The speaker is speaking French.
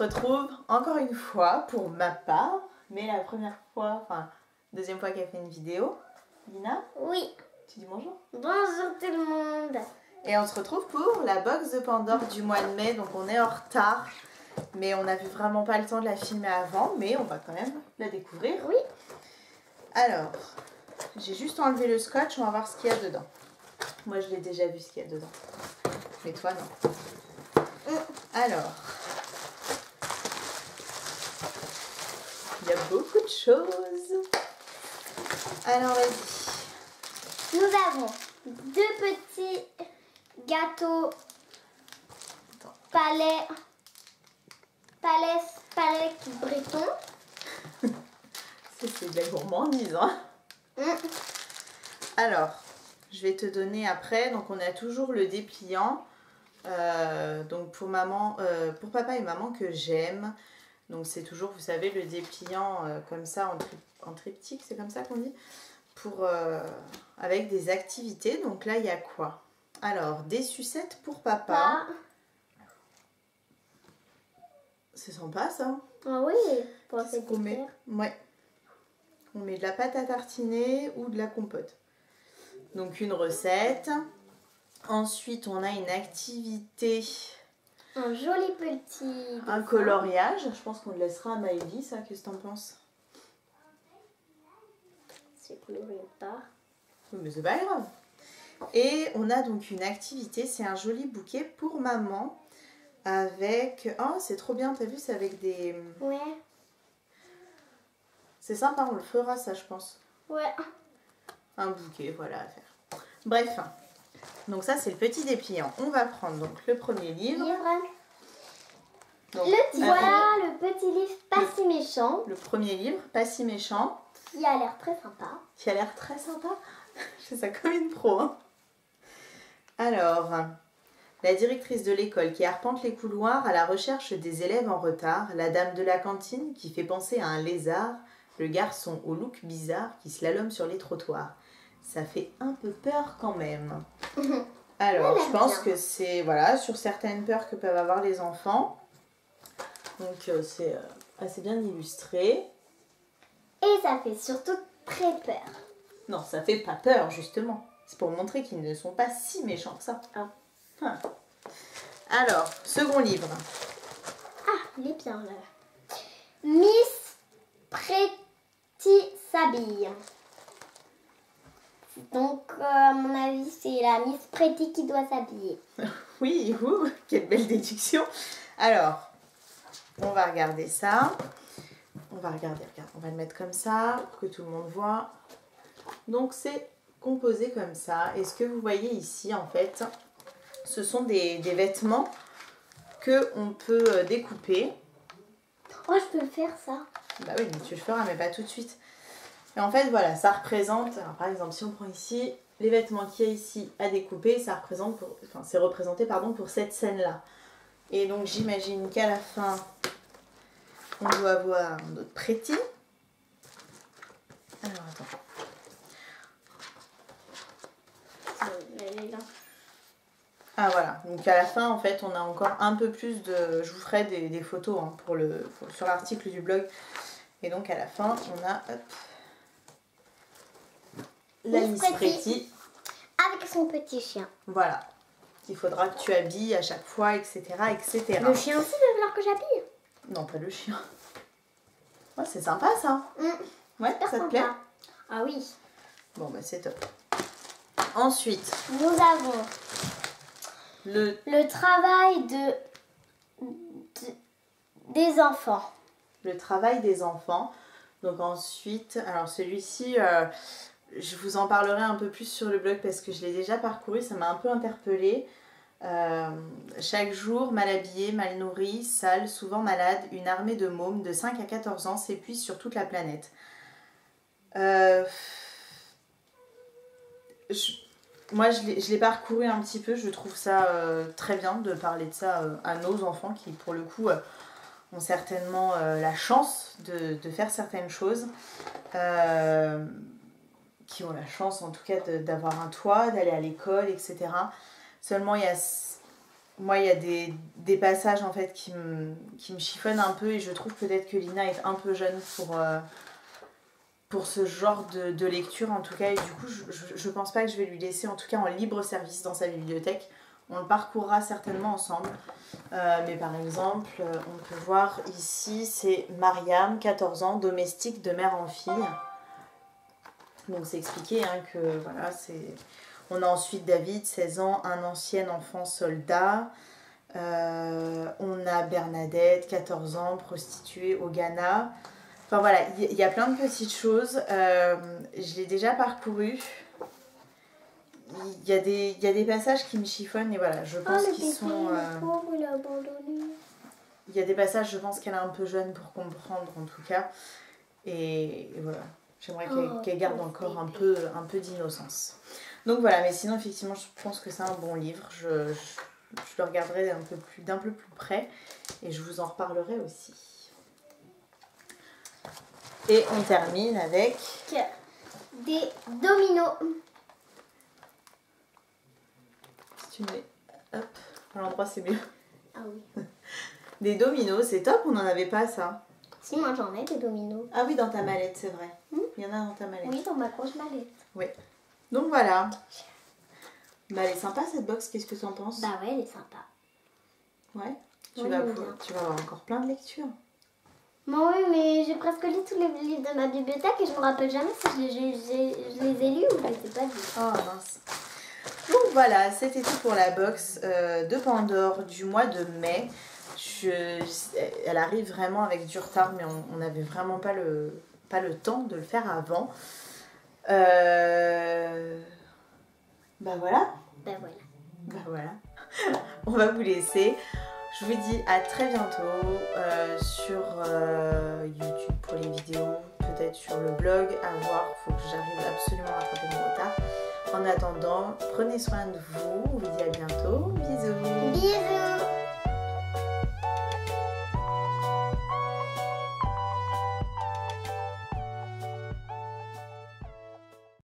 retrouve encore une fois pour ma part, mais la première fois, enfin deuxième fois qu'elle fait une vidéo. Lina? Oui. Tu dis bonjour? Bonjour tout le monde. Et on se retrouve pour la box de Pandore du mois de mai, donc on est en retard. Mais on n'avait vraiment pas le temps de la filmer avant, mais on va quand même la découvrir. Oui. Alors, j'ai juste enlevé le scotch, on va voir ce qu'il y a dedans. Moi je l'ai déjà vu ce qu'il y a dedans. Mais toi non. Alors, il y a beaucoup de choses. Alors vas-y. Nous avons deux petits gâteaux palais breton. C'est de la gourmandise, hein. Alors, je vais te donner après. Donc on a toujours le dépliant. Donc pour maman, pour papa et maman que j'aime. Donc c'est toujours, vous savez, le dépliant comme ça en triptyque, c'est comme ça qu'on dit, pour avec des activités. Donc là il y a quoi? Alors des sucettes pour papa. C'est sympa ça. Ah oui, pour Qu'est-ce qu'on met? Ouais. On met de la pâte à tartiner ou de la compote. Donc une recette. Ensuite on a une activité. Un joli petit Un coloriage. Je pense qu'on le laissera à Maëlie, ça. Qu'est-ce que t'en penses? C'est coloré pas. Oui, mais c'est pas grave. Et on a donc une activité. C'est un joli bouquet pour maman. Avec... Oh, c'est trop bien. T'as vu, c'est avec des... Ouais. C'est sympa, on le fera ça, je pense. Ouais. Un bouquet, voilà, à faire. Bref. Donc ça, c'est le petit dépliant. On va prendre donc le premier livre. Donc, voilà le petit livre Pas si méchant. Le premier livre, Pas si méchant. Qui a l'air très sympa. Qui a l'air très sympa. Je fais ça comme une pro. Hein. Alors, la directrice de l'école qui arpente les couloirs à la recherche des élèves en retard, la dame de la cantine qui fait penser à un lézard, le garçon au look bizarre qui slalome sur les trottoirs. Ça fait un peu peur quand même. Alors, je pense que c'est voilà, sur certaines peurs que peuvent avoir les enfants. Donc, c'est assez bien illustré. Et ça fait surtout très peur. Non, ça fait pas peur, justement. C'est pour montrer qu'ils ne sont pas si méchants que ça. Ah. Alors, second livre. Ah, il est bien là. Miss Pretty s'habille. Donc, à mon avis, c'est la Miss Pretty qui doit s'habiller. Oui, quelle belle déduction. Alors, on va regarder ça. On va regarder, regarde. On va le mettre comme ça pour que tout le monde voit. Donc, c'est composé comme ça. Et ce que vous voyez ici, en fait, ce sont des vêtements qu'on peut découper. Oh, je peux faire ça. Bah oui, mais tu le feras, mais pas tout de suite. Et en fait, voilà, ça représente, alors par exemple, si on prend ici, les vêtements qu'il y a ici à découper, ça représente, c'est représenté, pardon, pour cette scène-là. Et donc, j'imagine qu'à la fin, on doit avoir notre Pretty. Alors, attends. Ah voilà, donc à la fin en fait on a encore un peu plus de... Je vous ferai des photos hein, sur l'article du blog. Et donc à la fin on a la Miss Pretty. Avec son petit chien. Voilà, qu'il faudra que tu habilles à chaque fois, etc. etc. Le chien aussi va falloir que j'habille. Non, pas le chien. Ouais, c'est sympa ça. Ouais, ça te plaît? Ah oui. Bon bah c'est top. Ensuite, nous avons le travail des enfants. Le travail des enfants. Donc ensuite, alors celui-ci, je vous en parlerai un peu plus sur le blog parce que je l'ai déjà parcouru, ça m'a un peu interpellée. Chaque jour, mal habillé, mal nourri, sale, souvent malade, une armée de mômes de 5 à 14 ans s'épuise sur toute la planète. Moi, je l'ai parcouru un petit peu, je trouve ça très bien de parler de ça à nos enfants qui, pour le coup, ont certainement la chance de faire certaines choses, qui ont la chance en tout cas d'avoir un toit, d'aller à l'école, etc. Seulement, il y a moi il y a des passages en fait qui me chiffonnent un peu et je trouve peut-être que Lina est un peu jeune pour ce genre de lecture en tout cas, et du coup je pense pas que je vais lui laisser en tout cas en libre service dans sa bibliothèque. On le parcourra certainement ensemble, mais par exemple on peut voir ici c'est Mariam, 14 ans, domestique de mère en fille. Donc c'est expliqué hein, que voilà, on a ensuite David, 16 ans, un ancien enfant soldat. On a Bernadette, 14 ans, prostituée au Ghana. Enfin voilà, il y a plein de petites choses. Je l'ai déjà parcouru. Il y a des passages qui me chiffonnent et voilà, je pense qu'ils sont... il a abandonné. Il y a des passages, je pense qu'elle est un peu jeune pour comprendre en tout cas. Et voilà, j'aimerais qu'elle garde encore un peu d'innocence. Donc voilà, mais sinon effectivement je pense que c'est un bon livre. Je le regarderai d'un peu plus près et je vous en reparlerai aussi. Et on termine avec... des dominos. Si tu mets... Hop, à l'endroit c'est mieux. Ah oui. Des dominos, c'est top, on n'en avait pas ça. Si, moi j'en ai des dominos. Ah oui, dans ta mallette, c'est vrai. Il y en a dans ta mallette. Oui, dans ma grosse mallette. Oui. Donc voilà. Bah elle est sympa cette box, qu'est-ce que tu en penses? Bah ouais, elle est sympa. Ouais. Tu Ouais, vas bien. avoir encore plein de lectures. Moi oui, mais j'ai presque lu tous les livres de ma bibliothèque et je me rappelle jamais si je les ai lus ou je les ai pas lus. Oh mince. Donc voilà, c'était tout pour la box de Pandore du mois de mai. Elle arrive vraiment avec du retard, mais on n'avait vraiment pas le temps de le faire avant. Bah voilà. Ben voilà. Bah voilà. On va vous laisser. Je vous dis à très bientôt sur YouTube pour les vidéos, peut-être sur le blog, à voir. Il faut que j'arrive absolument à rattraper mon retard. En attendant, prenez soin de vous. On vous dit à bientôt. Bisous. Bisous.